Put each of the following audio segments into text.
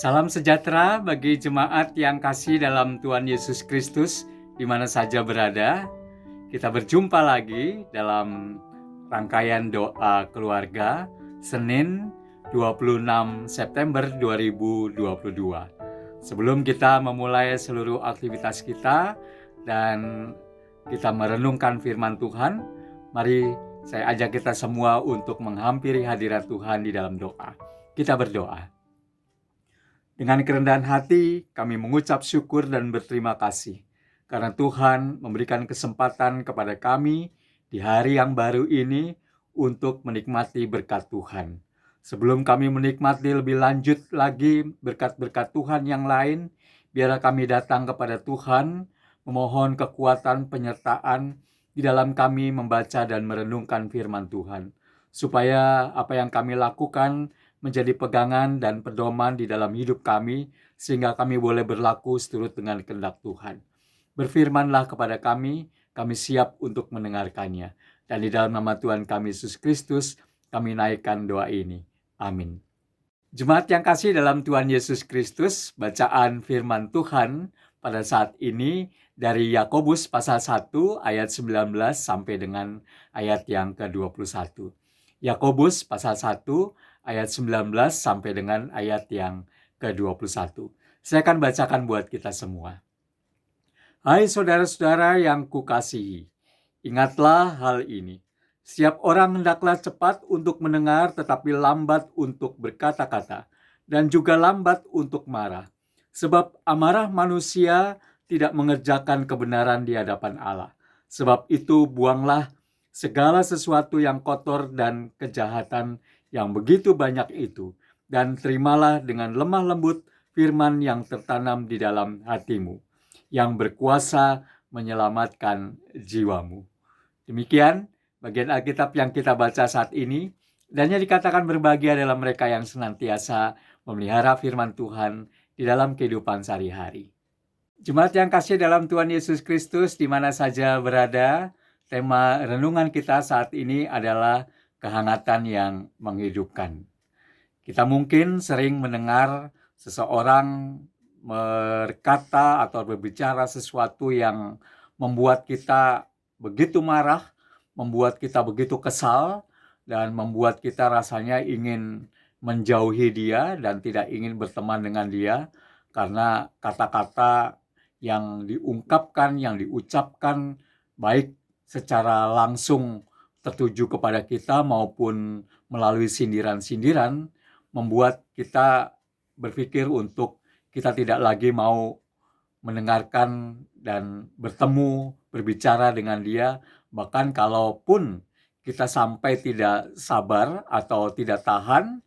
Salam sejahtera bagi jemaat yang kasih dalam Tuhan Yesus Kristus di mana saja berada. Kita berjumpa lagi dalam rangkaian doa keluarga Senin 26 September 2022. Sebelum kita memulai seluruh aktivitas kita dan kita merenungkan firman Tuhan, mari saya ajak kita semua untuk menghampiri hadirat Tuhan di dalam doa. Kita berdoa. Dengan kerendahan hati, kami mengucap syukur dan berterima kasih karena Tuhan memberikan kesempatan kepada kami di hari yang baru ini untuk menikmati berkat Tuhan. Sebelum kami menikmati lebih lanjut lagi berkat-berkat Tuhan yang lain, biarlah kami datang kepada Tuhan, memohon kekuatan penyertaan di dalam kami membaca dan merenungkan firman Tuhan, supaya apa yang kami lakukan menjadi pegangan dan pedoman di dalam hidup kami, sehingga kami boleh berlaku seturut dengan kehendak Tuhan. Berfirmanlah kepada kami siap untuk mendengarkannya. Dan di dalam nama Tuhan kami Yesus Kristus, kami naikkan doa ini. Amin. Jemaat yang kasih dalam Tuhan Yesus Kristus, bacaan firman Tuhan pada saat ini dari Yakobus pasal 1 ayat 19 sampai dengan ayat yang ke-21. Yakobus pasal 1 ayat 19 sampai dengan ayat yang ke-21. Saya akan bacakan buat kita semua. Hai saudara-saudara yang kukasihi, ingatlah hal ini. Setiap orang hendaklah cepat untuk mendengar tetapi lambat untuk berkata-kata dan juga lambat untuk marah. Sebab amarah manusia tidak mengerjakan kebenaran di hadapan Allah. Sebab itu buanglah segala sesuatu yang kotor dan kejahatan yang begitu banyak itu, dan terimalah dengan lemah lembut firman yang tertanam di dalam hatimu, yang berkuasa menyelamatkan jiwamu. Demikian bagian Alkitab yang kita baca saat ini, dan yang dikatakan berbahagia adalah mereka yang senantiasa memelihara firman Tuhan di dalam kehidupan sehari-hari. Jemaat yang kasih dalam Tuhan Yesus Kristus di mana saja berada, tema renungan kita saat ini adalah kehangatan yang menghidupkan. Kita mungkin sering mendengar seseorang berkata atau berbicara sesuatu yang membuat kita begitu marah, membuat kita begitu kesal, dan membuat kita rasanya ingin menjauhi dia dan tidak ingin berteman dengan dia karena kata-kata yang diungkapkan, yang diucapkan baik secara langsung tertuju kepada kita maupun melalui sindiran-sindiran membuat kita berpikir untuk kita tidak lagi mau mendengarkan dan bertemu, berbicara dengan dia. Bahkan kalaupun kita sampai tidak sabar atau tidak tahan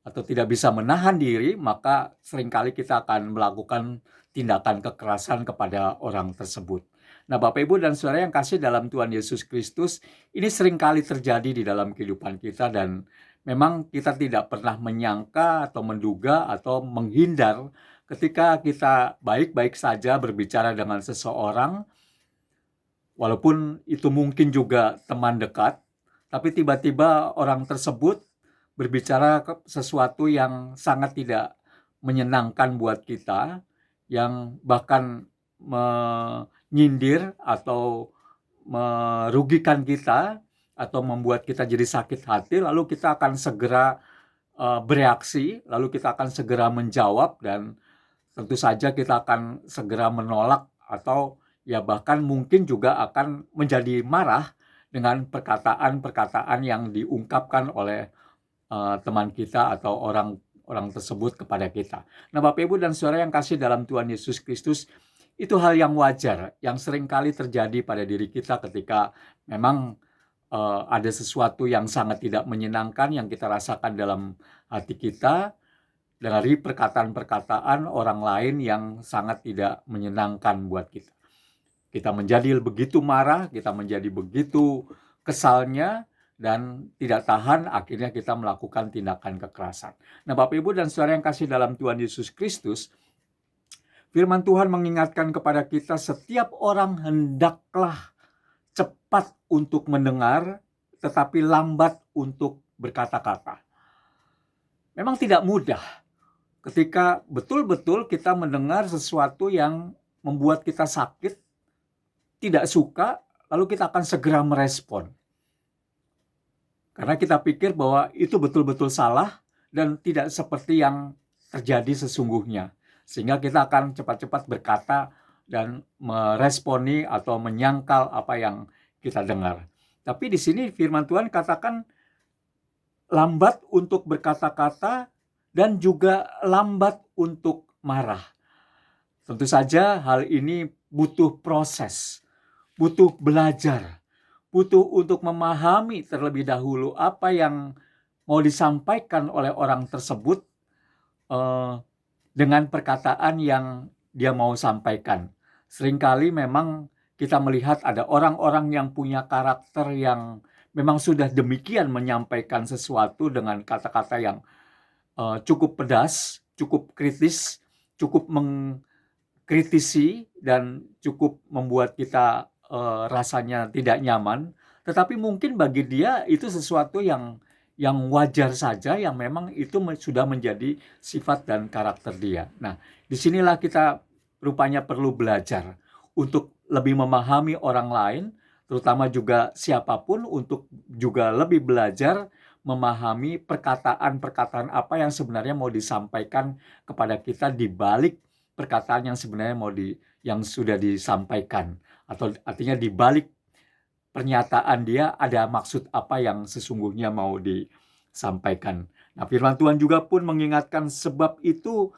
atau tidak bisa menahan diri, maka seringkali kita akan melakukan tindakan kekerasan kepada orang tersebut. Nah, Bapak Ibu dan Saudara yang kasih dalam Tuhan Yesus Kristus, ini seringkali terjadi di dalam kehidupan kita dan memang kita tidak pernah menyangka atau menduga atau menghindar ketika kita baik-baik saja berbicara dengan seseorang, walaupun itu mungkin juga teman dekat, tapi tiba-tiba orang tersebut berbicara sesuatu yang sangat tidak menyenangkan buat kita, yang bahkan menyindir atau merugikan kita atau membuat kita jadi sakit hati, lalu kita akan segera bereaksi, lalu kita akan segera menjawab dan tentu saja kita akan segera menolak atau ya bahkan mungkin juga akan menjadi marah dengan perkataan-perkataan yang diungkapkan oleh teman kita atau orang tersebut kepada kita. Nah, Bapak Ibu dan Saudara yang kasih dalam Tuhan Yesus Kristus, itu hal yang wajar yang seringkali terjadi pada diri kita ketika memang ada sesuatu yang sangat tidak menyenangkan yang kita rasakan dalam hati kita dari perkataan-perkataan orang lain yang sangat tidak menyenangkan buat kita. Kita menjadi begitu marah, kita menjadi begitu kesalnya, dan tidak tahan, akhirnya kita melakukan tindakan kekerasan. Nah, Bapak Ibu dan Saudara yang kasih dalam Tuhan Yesus Kristus, firman Tuhan mengingatkan kepada kita setiap orang hendaklah cepat untuk mendengar, tetapi lambat untuk berkata-kata. Memang tidak mudah ketika betul-betul kita mendengar sesuatu yang membuat kita sakit, tidak suka, lalu kita akan segera merespon. Karena kita pikir bahwa itu betul-betul salah dan tidak seperti yang terjadi sesungguhnya. Sehingga kita akan cepat-cepat berkata dan meresponi atau menyangkal apa yang kita dengar. Tapi di sini firman Tuhan katakan lambat untuk berkata-kata dan juga lambat untuk marah. Tentu saja hal ini butuh proses, butuh belajar, butuh untuk memahami terlebih dahulu apa yang mau disampaikan oleh orang tersebut dengan perkataan yang dia mau sampaikan. Seringkali memang kita melihat ada orang-orang yang punya karakter yang memang sudah demikian menyampaikan sesuatu dengan kata-kata yang cukup pedas, cukup kritis, cukup mengkritisi, dan cukup membuat kita rasanya tidak nyaman. Tetapi mungkin bagi dia itu sesuatu yang wajar saja, yang memang itu sudah menjadi sifat dan karakter dia. Nah, disinilah kita rupanya perlu belajar untuk lebih memahami orang lain, terutama juga siapapun, untuk juga lebih belajar memahami perkataan-perkataan apa yang sebenarnya mau disampaikan kepada kita di balik perkataan yang sebenarnya yang sudah disampaikan, atau artinya di balik pernyataan dia ada maksud apa yang sesungguhnya mau disampaikan. Nah, firman Tuhan juga pun mengingatkan sebab itu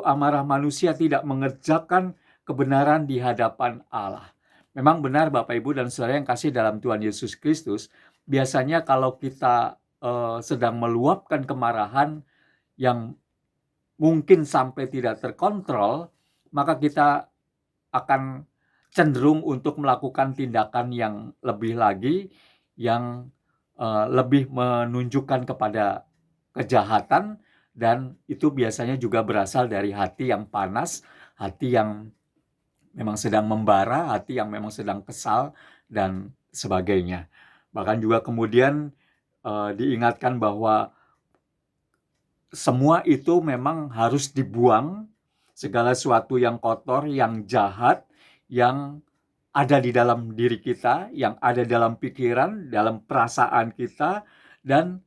amarah manusia tidak mengerjakan kebenaran di hadapan Allah. Memang benar Bapak Ibu dan Saudara yang kasih dalam Tuhan Yesus Kristus, biasanya kalau kita sedang meluapkan kemarahan yang mungkin sampai tidak terkontrol, maka kita akan cenderung untuk melakukan tindakan yang lebih lagi, yang lebih menunjukkan kepada kejahatan, dan itu biasanya juga berasal dari hati yang panas, hati yang memang sedang membara, hati yang memang sedang kesal, dan sebagainya. Bahkan juga kemudian diingatkan bahwa semua itu memang harus dibuang, segala sesuatu yang kotor, yang jahat, yang ada di dalam diri kita, yang ada dalam pikiran, dalam perasaan kita. Dan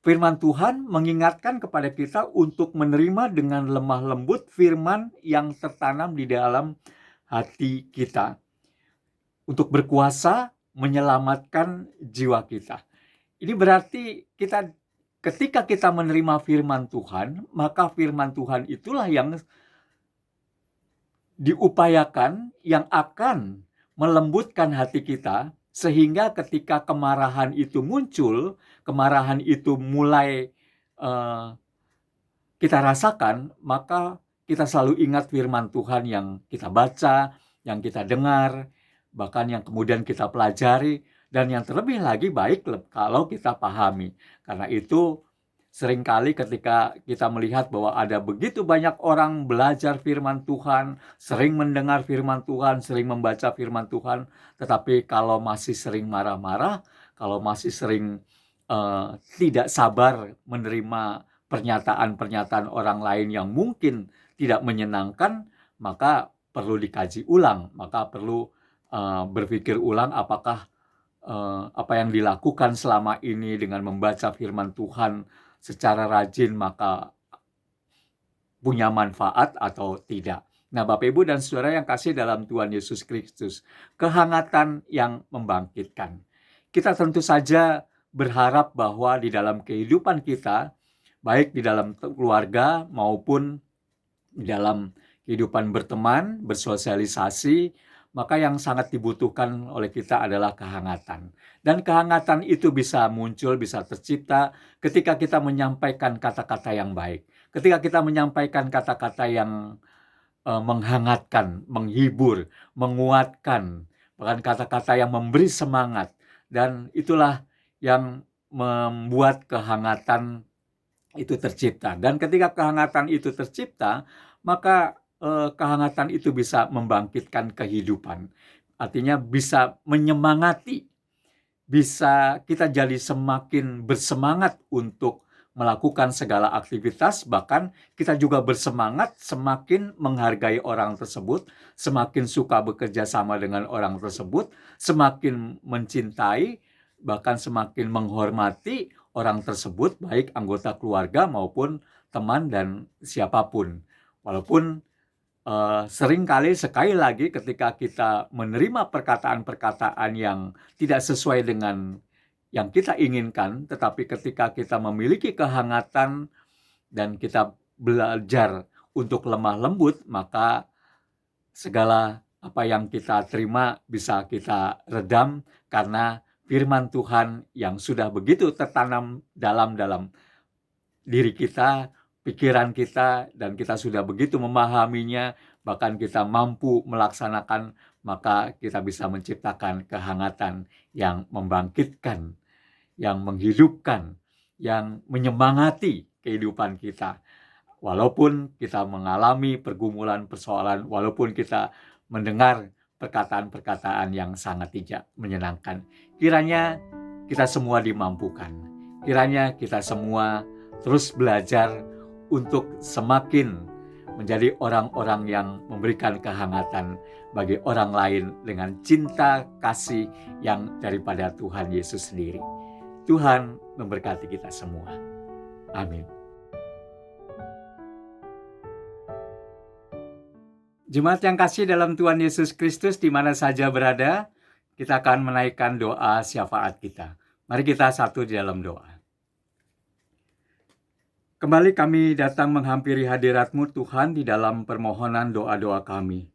firman Tuhan mengingatkan kepada kita untuk menerima dengan lemah lembut firman yang tertanam di dalam hati kita, untuk berkuasa menyelamatkan jiwa kita. Ini berarti ketika kita menerima firman Tuhan, maka firman Tuhan itulah yang diupayakan, yang akan melembutkan hati kita, sehingga ketika kemarahan itu muncul, kemarahan itu mulai kita rasakan, maka kita selalu ingat firman Tuhan yang kita baca, yang kita dengar, bahkan yang kemudian kita pelajari, dan yang terlebih lagi baik kalau kita pahami. Karena itu seringkali ketika kita melihat bahwa ada begitu banyak orang belajar firman Tuhan, sering mendengar firman Tuhan, sering membaca firman Tuhan, tetapi kalau masih sering marah-marah, kalau masih sering tidak sabar menerima pernyataan-pernyataan orang lain yang mungkin tidak menyenangkan, maka perlu dikaji ulang, maka perlu berpikir ulang apakah apa yang dilakukan selama ini dengan membaca firman Tuhan secara rajin maka punya manfaat atau tidak. Nah, Bapak Ibu dan Saudara yang kasih dalam Tuhan Yesus Kristus, kehangatan yang membangkitkan. Kita tentu saja berharap bahwa di dalam kehidupan kita, baik di dalam keluarga maupun di dalam kehidupan berteman, bersosialisasi, maka yang sangat dibutuhkan oleh kita adalah kehangatan. Dan kehangatan itu bisa muncul, bisa tercipta ketika kita menyampaikan kata-kata yang baik. Ketika kita menyampaikan kata-kata yang menghangatkan, menghibur, menguatkan, bahkan kata-kata yang memberi semangat. Dan itulah yang membuat kehangatan itu tercipta. Dan ketika kehangatan itu tercipta, maka kehangatan itu bisa membangkitkan kehidupan. Artinya bisa menyemangati, bisa kita jadi semakin bersemangat untuk melakukan segala aktivitas, bahkan kita juga bersemangat semakin menghargai orang tersebut, semakin suka bekerja sama dengan orang tersebut, semakin mencintai, bahkan semakin menghormati orang tersebut, baik anggota keluarga maupun teman dan siapapun. Walaupun seringkali sekali lagi ketika kita menerima perkataan-perkataan yang tidak sesuai dengan yang kita inginkan, tetapi ketika kita memiliki kehangatan dan kita belajar untuk lemah lembut, maka segala apa yang kita terima bisa kita redam karena firman Tuhan yang sudah begitu tertanam dalam diri kita, pikiran kita, dan kita sudah begitu memahaminya, bahkan kita mampu melaksanakan, maka kita bisa menciptakan kehangatan yang membangkitkan, yang menghidupkan, yang menyemangati kehidupan kita. Walaupun kita mengalami pergumulan, persoalan, walaupun kita mendengar perkataan-perkataan yang sangat tidak menyenangkan. Kiranya kita semua dimampukan. Kiranya kita semua terus belajar untuk semakin menjadi orang-orang yang memberikan kehangatan bagi orang lain dengan cinta kasih yang daripada Tuhan Yesus sendiri. Tuhan memberkati kita semua. Amin. Jemaat yang kasih dalam Tuhan Yesus Kristus di mana saja berada, kita akan menaikkan doa syafaat kita. Mari kita satu di dalam doa. Kembali kami datang menghampiri hadirat-Mu Tuhan di dalam permohonan doa-doa kami.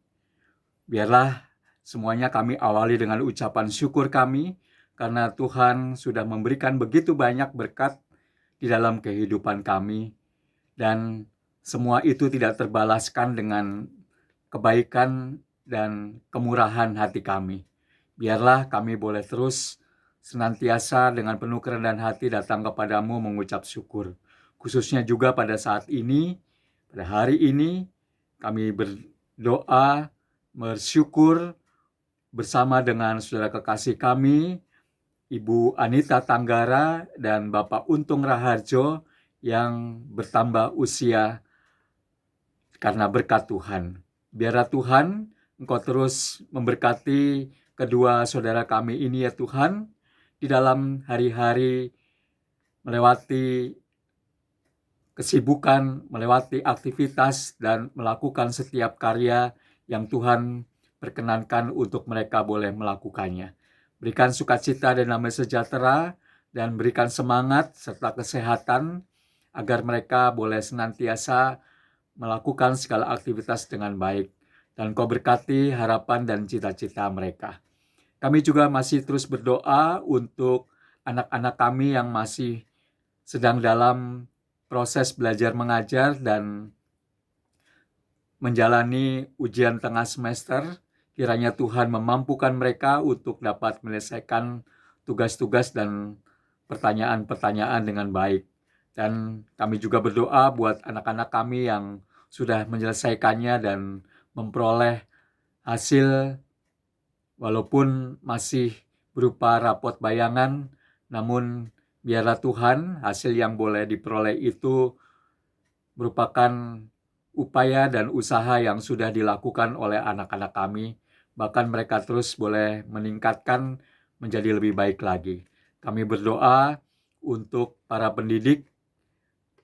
Biarlah semuanya kami awali dengan ucapan syukur kami, karena Tuhan sudah memberikan begitu banyak berkat di dalam kehidupan kami, dan semua itu tidak terbalaskan dengan kebaikan dan kemurahan hati kami. Biarlah kami boleh terus senantiasa dengan penuh kerendahan hati datang kepadamu mengucap syukur. Khususnya juga pada saat ini, pada hari ini, kami berdoa, bersyukur bersama dengan saudara kekasih kami, Ibu Anita Tanggara dan Bapak Untung Raharjo yang bertambah usia karena berkat Tuhan. Biarlah Tuhan, Engkau terus memberkati kedua saudara kami ini ya Tuhan, di dalam hari-hari melewati kesibukan, melewati aktivitas, dan melakukan setiap karya yang Tuhan perkenankan untuk mereka boleh melakukannya. Berikan sukacita dan damai sejahtera, dan berikan semangat serta kesehatan, agar mereka boleh senantiasa melakukan segala aktivitas dengan baik. Dan Kau berkati harapan dan cita-cita mereka. Kami juga masih terus berdoa untuk anak-anak kami yang masih sedang dalam proses belajar mengajar dan menjalani ujian tengah semester. Kiranya Tuhan memampukan mereka untuk dapat menyelesaikan tugas-tugas dan pertanyaan-pertanyaan dengan baik. Dan kami juga berdoa buat anak-anak kami yang sudah menyelesaikannya dan memperoleh hasil walaupun masih berupa rapot bayangan, namun biarlah Tuhan hasil yang boleh diperoleh itu merupakan upaya dan usaha yang sudah dilakukan oleh anak-anak kami. Bahkan mereka terus boleh meningkatkan menjadi lebih baik lagi. Kami berdoa untuk para pendidik,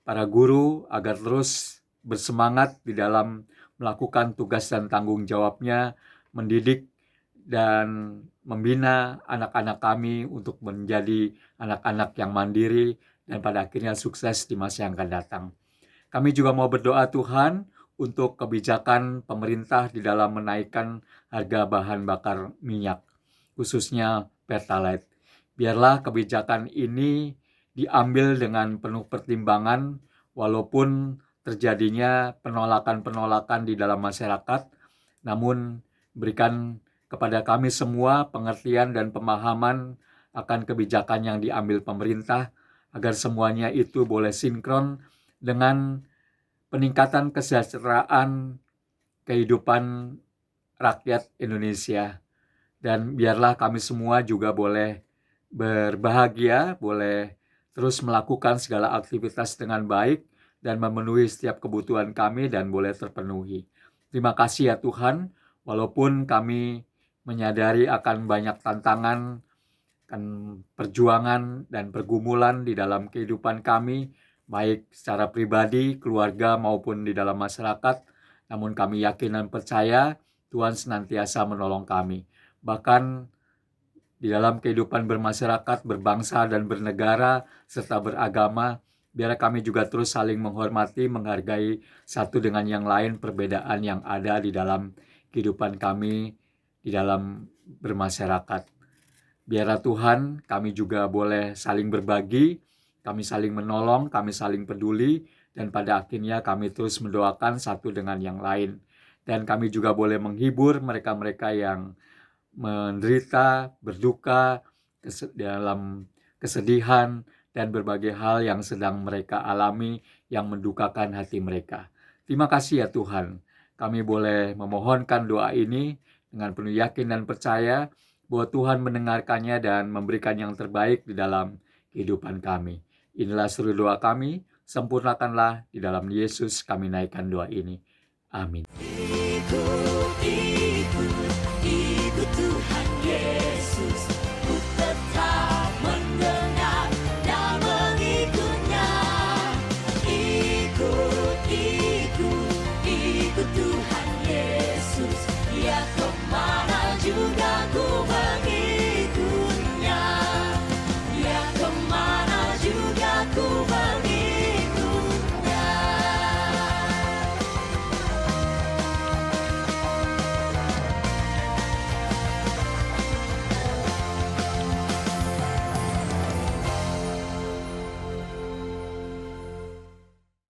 para guru agar terus bersemangat di dalam melakukan tugas dan tanggung jawabnya, mendidik dan membina anak-anak kami untuk menjadi anak-anak yang mandiri dan pada akhirnya sukses di masa yang akan datang. Kami juga mau berdoa Tuhan untuk kebijakan pemerintah di dalam menaikkan harga bahan bakar minyak, khususnya Pertalite. Biarlah kebijakan ini diambil dengan penuh pertimbangan, walaupun terjadinya penolakan-penolakan di dalam masyarakat, namun berikan kepada kami semua pengertian dan pemahaman akan kebijakan yang diambil pemerintah, agar semuanya itu boleh sinkron dengan peningkatan kesejahteraan kehidupan rakyat Indonesia. Dan biarlah kami semua juga boleh berbahagia, boleh terus melakukan segala aktivitas dengan baik dan memenuhi setiap kebutuhan kami dan boleh terpenuhi. Terima kasih ya Tuhan, walaupun kami menyadari akan banyak tantangan, akan perjuangan dan pergumulan di dalam kehidupan kami, baik secara pribadi, keluarga maupun di dalam masyarakat, namun kami yakin dan percaya Tuhan senantiasa menolong kami. Bahkan di dalam kehidupan bermasyarakat, berbangsa dan bernegara, serta beragama, biar kami juga terus saling menghormati, menghargai satu dengan yang lain perbedaan yang ada di dalam kehidupan kami, di dalam bermasyarakat. Biarlah Tuhan, kami juga boleh saling berbagi, kami saling menolong, kami saling peduli, dan pada akhirnya kami terus mendoakan satu dengan yang lain. Dan kami juga boleh menghibur mereka-mereka yang menderita, berduka, dalam kesedihan, dan berbagai hal yang sedang mereka alami yang mendukakan hati mereka. Terima kasih ya Tuhan, kami boleh memohonkan doa ini dengan penuh yakin dan percaya bahwa Tuhan mendengarkannya dan memberikan yang terbaik di dalam kehidupan kami. Inilah seluruh doa kami, sempurnakanlah di dalam Yesus kami naikkan doa ini. Amin.